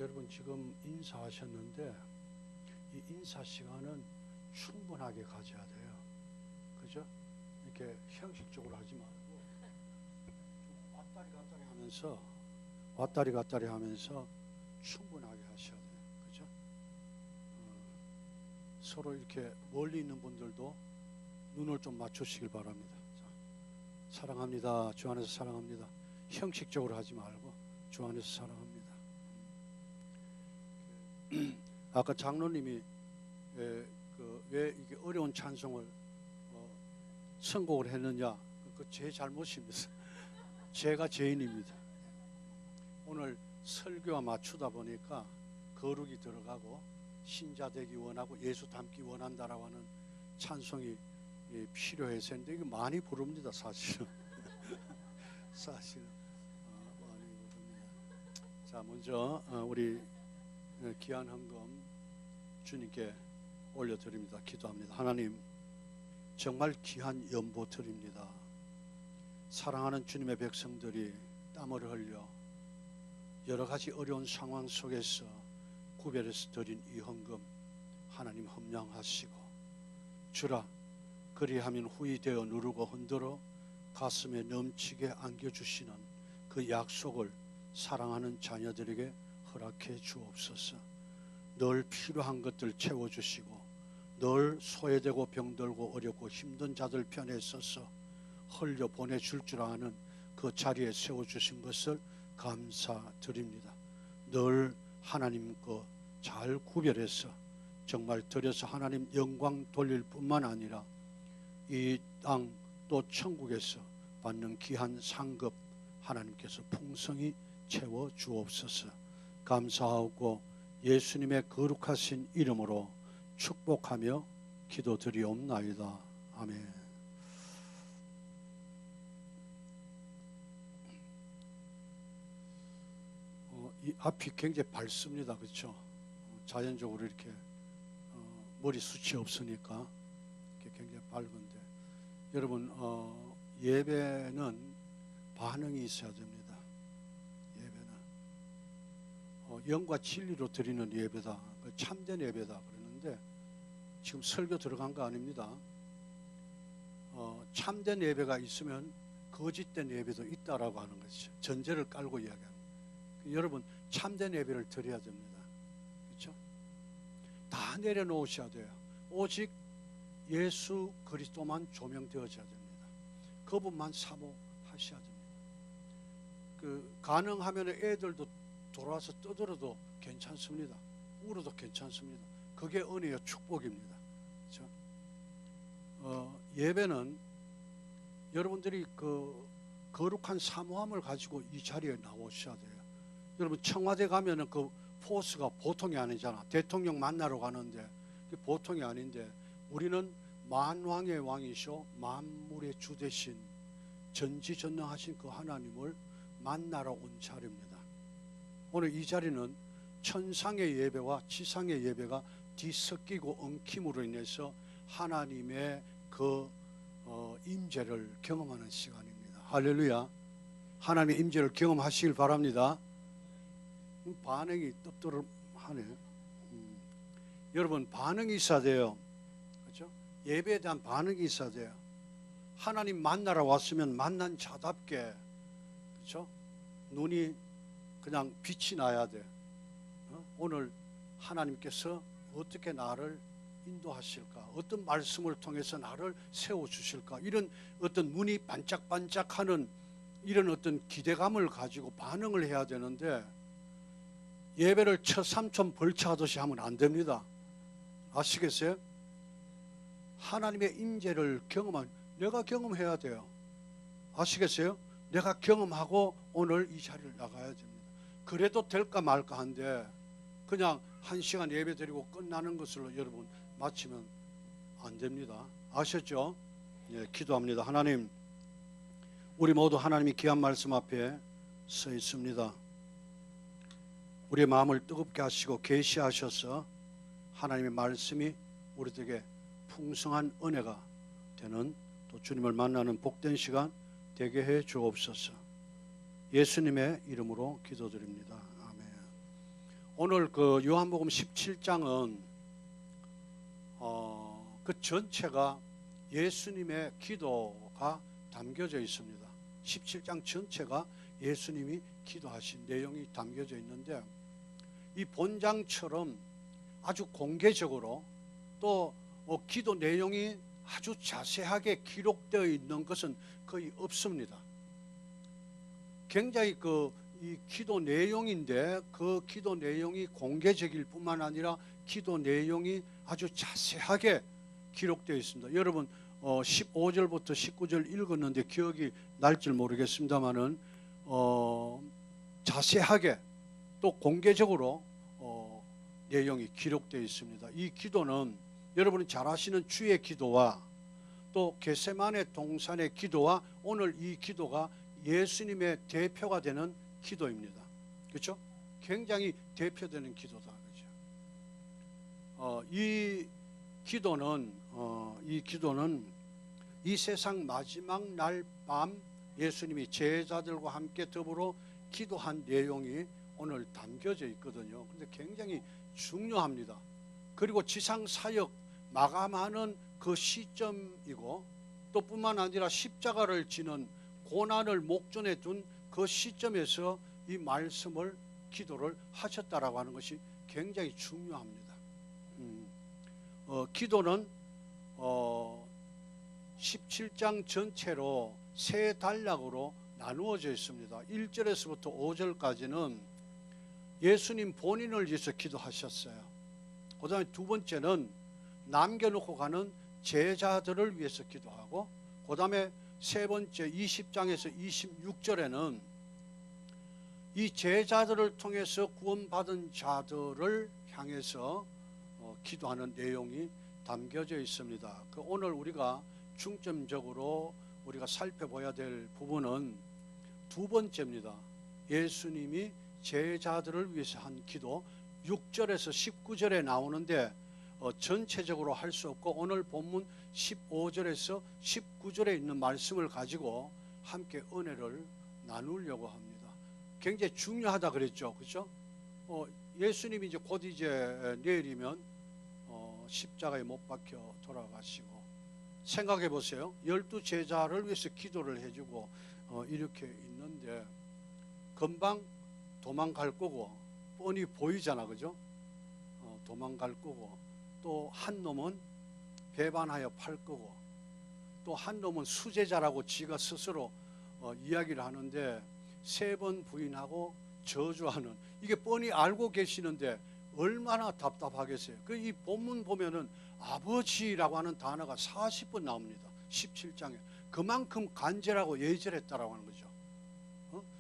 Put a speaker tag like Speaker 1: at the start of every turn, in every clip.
Speaker 1: 여러분 지금 인사하셨는데 이 인사 시간은 충분하게 가져야 돼요. 그죠? 이렇게 형식적으로 하지 말고 좀 왔다리 갔다리 하면서 충분하게 하셔야 돼요. 그죠? 서로 이렇게 멀리 있는 분들도 눈을 좀 맞추시길 바랍니다. 자, 사랑합니다. 주 안에서 사랑합니다. 형식적으로 하지 말고 주 안에서 사랑합니다. 아까 장로님이 왜 이게 어려운 찬송을 선곡을 했느냐, 그 제 잘못입니다. 제가 죄인입니다. 오늘 설교와 맞추다 보니까 거룩이 들어가고 신자 되기 원하고 예수 닮기 원한다라고 하는 찬송이 필요해서 했는데 이거 많이 부릅니다. 사실은 사실은 많이 부릅니다. 자, 먼저 우리 귀한 헌금 주님께 올려드립니다. 기도합니다. 하나님, 정말 귀한 연보 드립니다. 사랑하는 주님의 백성들이 땀을 흘려 여러 가지 어려운 상황 속에서 구별해서 드린 이 헌금 하나님 험량하시고 주라, 그리하면 후이 되어 누르고 흔들어 가슴에 넘치게 안겨주시는 그 약속을 사랑하는 자녀들에게 허락해 주옵소서. 늘 필요한 것들 채워주시고 늘 소외되고 병들고 어렵고 힘든 자들 편에 서서 흘려 보내줄 줄 아는 그 자리에 세워주신 것을 감사드립니다. 늘 하나님 거 잘 구별해서 정말 드려서 하나님 영광 돌릴 뿐만 아니라 이 땅 또 천국에서 받는 귀한 상급 하나님께서 풍성히 채워 주옵소서. 감사하고 예수님의 거룩하신 이름으로 축복하며 기도드리옵나이다. 아멘. 이 앞이 굉장히 밝습니다. 그렇죠? 자연적으로 이렇게 머리숱이 없으니까 이렇게 굉장히 밝은데 여러분 예배는 반응이 있어야 됩니다. 예배는 영과 진리로 드리는 예배다, 참된 예배다 그러는데 지금 설교 들어간 거 아닙니다. 참된 예배가 있으면 거짓된 예배도 있다라고 하는 것이죠. 전제를 깔고 이야기합니다. 여러분 참된 예배를 드려야 됩니다. 그렇죠? 다 내려놓으셔야 돼요. 오직 예수 그리스도만 조명되어져야 됩니다. 그분만 사모하셔야 됩니다. 가능하면 애들도 돌아와서 떠들어도 괜찮습니다. 울어도 괜찮습니다. 그게 은혜요 축복입니다. 그렇죠? 예배는 여러분들이 그 거룩한 사모함을 가지고 이 자리에 나오셔야 돼요. 여러분 청와대 가면은 그 포스가 보통이 아니잖아. 대통령 만나러 가는데 그게 보통이 아닌데 우리는 만왕의 왕이시오 만물의 주 되신 전지전능하신 그 하나님을 만나러 온 자리입니다. 오늘 이 자리는 천상의 예배와 지상의 예배가 뒤섞이고 엉킴으로 인해서 하나님의 그 임재를 경험하는 시간입니다. 할렐루야. 하나님의 임재를 경험하시길 바랍니다. 반응이 떡도름하네요. 여러분 반응이 있어야 돼요. 그렇죠? 예배에 대한 반응이 있어야 돼요. 하나님 만나러 왔으면 만난 자답게, 그렇죠? 눈이 그냥 빛이 나야 돼. 오늘 하나님께서 어떻게 나를 인도하실까? 어떤 말씀을 통해서 나를 세워주실까? 이런 어떤 눈이 반짝반짝하는 이런 어떤 기대감을 가지고 반응을 해야 되는데 예배를 처삼촌 벌초하듯이 하면 안 됩니다. 아시겠어요? 하나님의 임재를 내가 경험해야 돼요. 아시겠어요? 내가 경험하고 오늘 이 자리를 나가야 됩니다. 그래도 될까 말까 한데 그냥 1시간 예배 드리고 끝나는 것으로 여러분 마치면 안 됩니다. 아셨죠? 예, 기도합니다. 하나님, 우리 모두 하나님이 귀한 말씀 앞에 서 있습니다. 우리의 마음을 뜨겁게 하시고 계시하셔서 하나님의 말씀이 우리에게 풍성한 은혜가 되는 또 주님을 만나는 복된 시간 되게 해 주옵소서. 예수님의 이름으로 기도드립니다. 아멘. 오늘 그 요한복음 17장은 그 전체가 예수님의 기도가 담겨져 있습니다. 17장 전체가 예수님이 기도하신 내용이 담겨져 있는데, 이 본장처럼 아주 공개적으로 또 기도 내용이 아주 자세하게 기록되어 있는 것은 거의 없습니다. 굉장히 이 기도 내용인데, 그 기도 내용이 공개적일 뿐만 아니라 기도 내용이 아주 자세하게 기록되어 있습니다. 여러분 15절부터 19절 읽었는데 기억이 날지 모르겠습니다만은 자세하게 또 공개적으로 내용이 기록되어 있습니다. 이 기도는 여러분이 잘 아시는 주의 기도와 또 겟세마네 동산의 기도와 오늘 이 기도가 예수님의 대표가 되는 기도입니다. 그렇죠? 굉장히 대표되는 기도다. 그렇죠? 이 기도는 이 세상 마지막 날 밤 예수님이 제자들과 함께 더불어 기도한 내용이 오늘 담겨져 있거든요. 근데 굉장히 중요합니다. 그리고 지상 사역 마감하는 그 시점이고, 또 뿐만 아니라 십자가를 지는 고난을 목전에 둔 그 시점에서 이 말씀을 기도를 하셨다라고 하는 것이 굉장히 중요합니다. 기도는 17장 전체로 세 단락으로 나누어져 있습니다. 1절에서부터 5절까지는 예수님 본인을 위해서 기도하셨어요. 그 다음에 두 번째는 남겨놓고 가는 제자들을 위해서 기도하고, 그 다음에 세 번째 20장에서 26절에는 이 제자들을 통해서 구원받은 자들을 향해서 기도하는 내용이 담겨져 있습니다. 오늘 우리가 중점적으로 우리가 살펴봐야 될 부분은 두 번째입니다. 예수님이 제자들을 위해서 한 기도, 6절에서 19절에 나오는데 전체적으로 할 수 없고, 오늘 본문 15절에서 19절에 있는 말씀을 가지고 함께 은혜를 나누려고 합니다. 굉장히 중요하다 그랬죠, 그렇죠? 예수님이 이제 곧 이제 내일이면 십자가에 못 박혀 돌아가시고, 생각해 보세요. 12 제자를 위해서 기도를 해주고 이렇게 있는데 금방 도망갈 거고 뻔히 보이잖아, 그죠? 도망갈 거고, 또 한 놈은 배반하여 팔 거고, 또 한 놈은 수제자라고 지가 스스로 이야기를 하는데 세 번 부인하고 저주하는, 이게 뻔히 알고 계시는데 얼마나 답답하겠어요. 이 본문 보면은 아버지라고 하는 단어가 40번 나옵니다. 17장에. 그만큼 간절하고 예절했다라고 하는 거죠.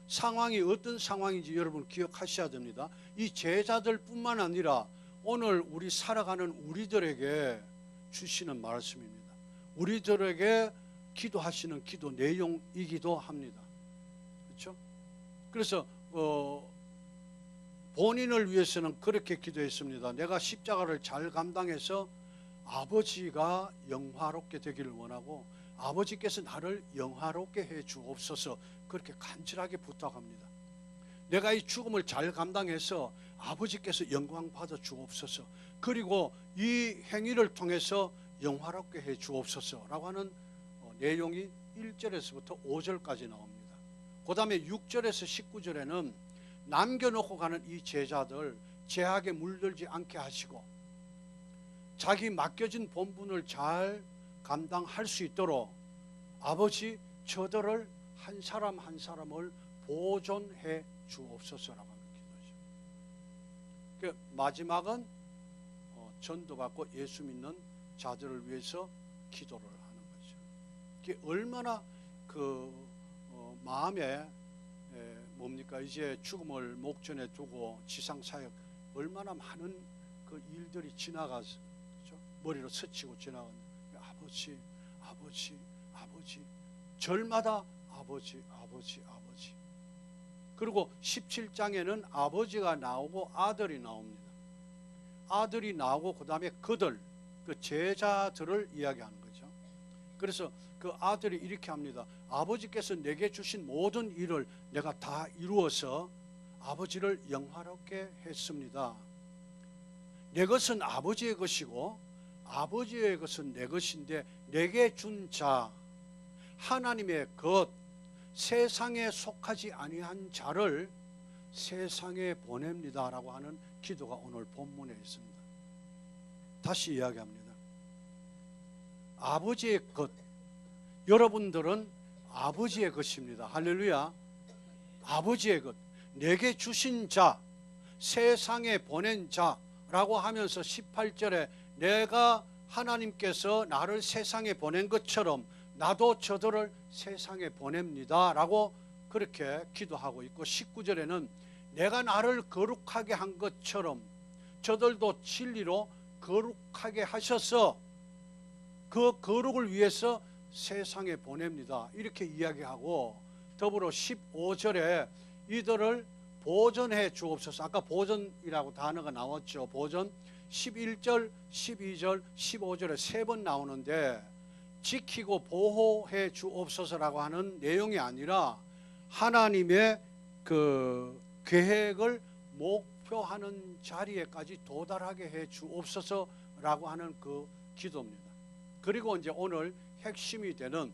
Speaker 1: 상황이 어떤 상황인지 여러분 기억하셔야 됩니다. 이 제자들 뿐만 아니라 오늘 우리 살아가는 우리들에게 주시는 말씀입니다. 우리들에게 기도하시는 기도 내용이기도 합니다. 그렇죠? 그래서 본인을 위해서는 그렇게 기도했습니다. 내가 십자가를 잘 감당해서 아버지가 영화롭게 되기를 원하고 아버지께서 나를 영화롭게 해 주옵소서, 그렇게 간절하게 부탁합니다. 내가 이 죽음을 잘 감당해서 아버지께서 영광 받아 주옵소서, 그리고 이 행위를 통해서 영화롭게 해 주옵소서라고 하는 내용이 1절에서부터 5절까지 나옵니다. 그 다음에 6절에서 19절에는 남겨놓고 가는 이 제자들 죄악에 물들지 않게 하시고 자기 맡겨진 본분을 잘 감당할 수 있도록 아버지 저들을 한 사람 한 사람을 보존해 주옵소서라고 하는 기도죠. 마지막은 전도받고 예수 믿는 자들을 위해서 기도를 하는 거죠. 이게 얼마나 마음에 뭡니까, 이제 죽음을 목전에 두고 지상 사역 얼마나 많은 그 일들이 지나가서, 그렇죠? 머리로 스치고 지나가는 아버지, 아버지, 아버지, 절마다 아버지, 아버지, 아버지. 그리고 17장에는 아버지가 나오고 아들이 나옵니다. 아들이 나오고 그 다음에 그들, 그 제자들을 이야기하는 거죠. 그래서 그 아들이 이렇게 합니다. 아버지께서 내게 주신 모든 일을 내가 다 이루어서 아버지를 영화롭게 했습니다. 내 것은 아버지의 것이고 아버지의 것은 내 것인데 내게 준 자, 하나님의 것, 세상에 속하지 아니한 자를 세상에 보냅니다 라고 하는 기도가 오늘 본문에 있습니다. 다시 이야기합니다. 아버지의 것, 여러분들은 아버지의 것입니다. 할렐루야. 아버지의 것, 내게 주신 자, 세상에 보낸 자라고 하면서 18절에 내가 하나님께서 나를 세상에 보낸 것처럼 나도 저들을 세상에 보냅니다 라고 그렇게 기도하고 있고, 19절에는 내가 나를 거룩하게 한 것처럼 저들도 진리로 거룩하게 하셔서 그 거룩을 위해서 세상에 보냅니다 이렇게 이야기하고, 더불어 15절에 이들을 보존해 주옵소서. 아까 보존이라고 단어가 나왔죠. 보존 11절, 12절, 15절에 세 번 나오는데 지키고 보호해 주옵소서라고 하는 내용이 아니라 하나님의 그 계획을 목표하는 자리에까지 도달하게 해 주옵소서라고 하는 그 기도입니다. 그리고 이제 오늘 핵심이 되는,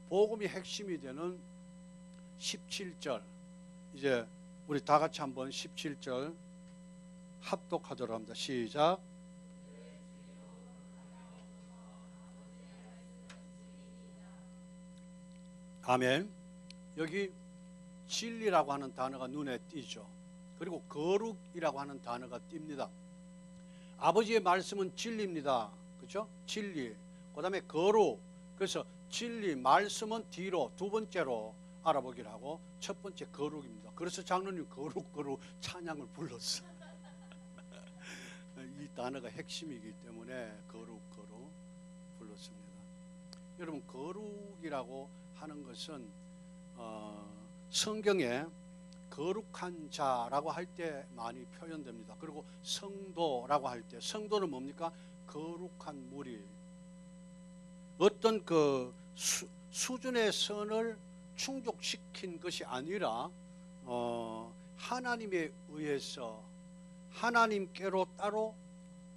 Speaker 1: 복음이 핵심이 되는 17절, 이제 우리 다 같이 한번 17절 합독하도록 합니다. 시작. 아멘. 여기 진리라고 하는 단어가 눈에 띄죠. 그리고 거룩이라고 하는 단어가 띕니다. 아버지의 말씀은 진리입니다. 그렇죠? 진리. 그 다음에 거룩. 그래서 진리, 말씀은 뒤로 두 번째로 알아보기로 하고 첫 번째 거룩입니다. 그래서 장로님 거룩 찬양을 불렀어. 이 단어가 핵심이기 때문에 거룩 불렀습니다. 여러분, 거룩이라고 하는 것은 성경에 거룩한 자라고 할 때 많이 표현됩니다. 그리고 성도라고 할 때, 성도는 뭡니까? 거룩한 무리. 어떤 그 수준의 선을 충족시킨 것이 아니라 하나님에 의해서 하나님께로 따로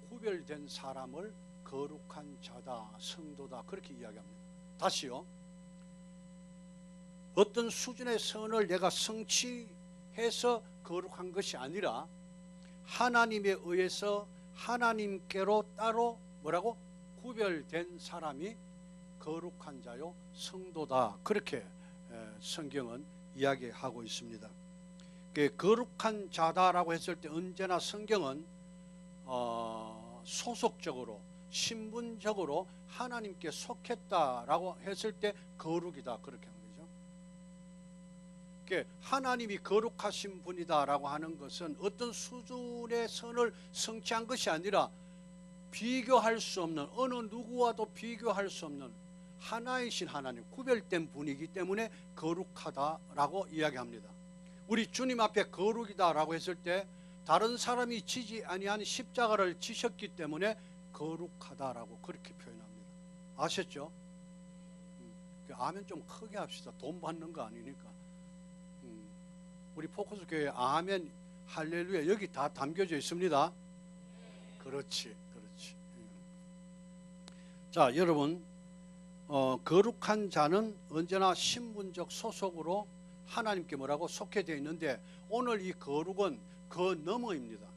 Speaker 1: 구별된 사람을 거룩한 자다, 성도다, 그렇게 이야기합니다. 다시요. 어떤 수준의 선을 내가 성취해서 거룩한 것이 아니라 하나님에 의해서 하나님께로 따로 뭐라고? 구별된 사람이 거룩한 자요, 성도다, 그렇게 성경은 이야기하고 있습니다. 거룩한 자다라고 했을 때 언제나 성경은 소속적으로, 신분적으로 하나님께 속했다라고 했을 때 거룩이다, 그렇게 하는 거죠. 하나님이 거룩하신 분이다라고 하는 것은 어떤 수준의 선을 성취한 것이 아니라 비교할 수 없는, 어느 누구와도 비교할 수 없는 하나이신 하나님, 구별된 분이기 때문에 거룩하다라고 이야기합니다. 우리 주님 앞에 거룩이다라고 했을 때 다른 사람이 지지 아니한 십자가를 지셨기 때문에 거룩하다라고 그렇게 표현합니다. 아셨죠? 아멘 좀 크게 합시다. 돈 받는 거 아니니까. 우리 포커스 교회 아멘 할렐루야 여기 다 담겨져 있습니다. 그렇지. 자, 여러분, 거룩한 자는 언제나 신분적 소속으로 하나님께 뭐라고 속해 되어 있는데, 오늘 이 거룩은 그 너머입니다.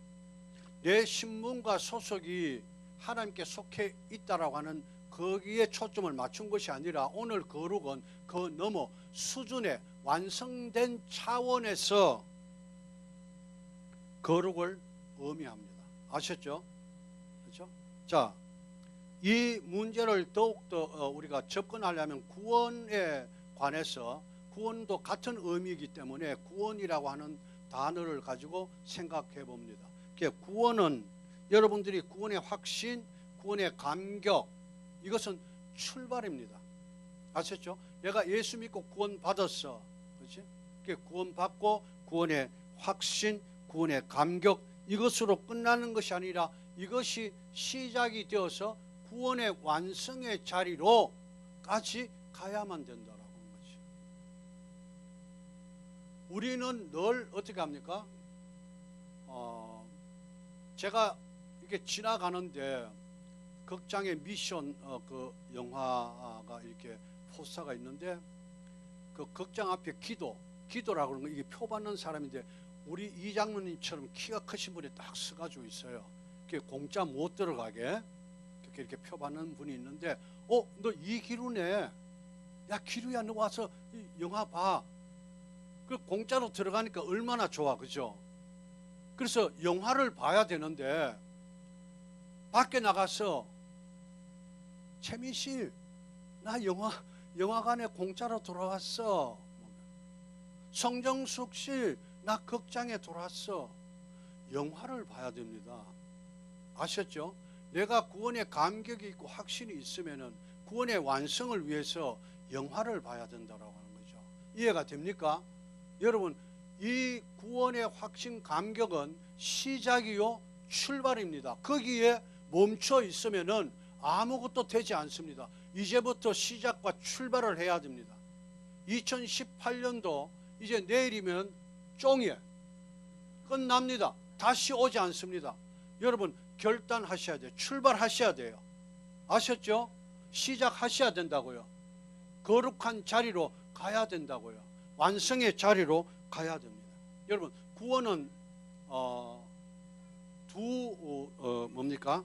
Speaker 1: 내 신분과 소속이 하나님께 속해 있다라고 하는 거기에 초점을 맞춘 것이 아니라, 오늘 거룩은 그 너머 수준의 완성된 차원에서 거룩을 의미합니다. 아셨죠? 그렇죠? 자, 이 문제를 더욱더 우리가 접근하려면 구원에 관해서, 구원도 같은 의미이기 때문에 구원이라고 하는 단어를 가지고 생각해 봅니다. 구원은 여러분들이 구원의 확신, 구원의 감격, 이것은 출발입니다. 아셨죠? 내가 예수 믿고 구원 받았어. 그렇지? 구원 받고 구원의 확신, 구원의 감격, 이것으로 끝나는 것이 아니라 이것이 시작이 되어서 구원의 완성의 자리로까지 가야만 된다라고 하는 거죠. 우리는 늘 어떻게 합니까? 제가 이렇게 지나가는데 극장의 미션 그 영화가 이렇게 포스터가 있는데 그 극장 앞에 기도라고 하는 거 이게 표 받는 사람인데 우리 이 장로님처럼 키가 크신 분이 딱 서가지고 있어요. 공짜 못 들어가게 이렇게 표 받는 분이 있는데 너 이기루네. 야 기루야 너 와서 영화 봐. 그 공짜로 들어가니까 얼마나 좋아 그죠? 그래서 영화를 봐야 되는데 밖에 나가서 채민 씨 나 영화관에 공짜로 돌아왔어. 성정숙 씨 나 극장에 돌아왔어. 영화를 봐야 됩니다. 아셨죠? 내가 구원의 감격이 있고 확신이 있으면은 구원의 완성을 위해서 영화를 봐야 된다라고 하는 거죠. 이해가 됩니까? 여러분 이 구원의 확신 감격은 시작이요 출발입니다. 거기에 멈춰 있으면은 아무것도 되지 않습니다. 이제부터 시작과 출발을 해야 됩니다. 2018년도 이제 내일이면 쫑이에요. 끝납니다. 다시 오지 않습니다. 여러분 결단하셔야 돼요. 출발하셔야 돼요. 아셨죠? 시작하셔야 된다고요. 거룩한 자리로 가야 된다고요. 완성의 자리로 가야 됩니다. 여러분 구원은 뭡니까?